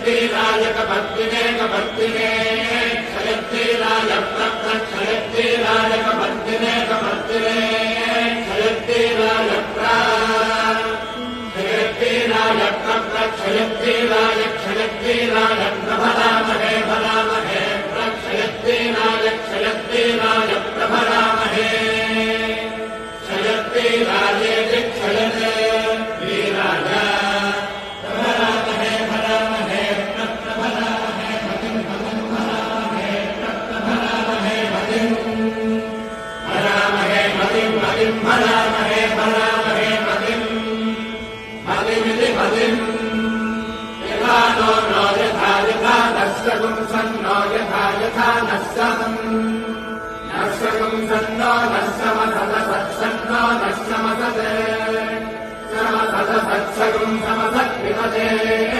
क्षयत्रीराय कपर्दिने कपर्दिने क्षयत्रीराय प्रक्षयत्रीराय कपर्दिने कपर्दिने क्षयत्रीराय क्षयत्रीराय प्रक्षयत्रीराय क्षयत्रीराय प्रभरामहे भरामहे प्रक्षयत्रीराय क्षयत्रीराय प्रभरामहे क्षयत्रीराये क्षयते वीराय प्रभरामहे भरामहे प्रभरामहे भतिं भरामहे प्रभरामहे भतिं भरामहे भतिं भतिं भरामहे भरामहे भतिं भतिमिति भतिं यथा नो यथा यथा नश्यगुं सन्नो यथा यथा नश्यम् नश्यगुं सन्नो नश्यमसदसत्सन्नो नश्यमसदे समसदसत्सगुं समसत्विपदे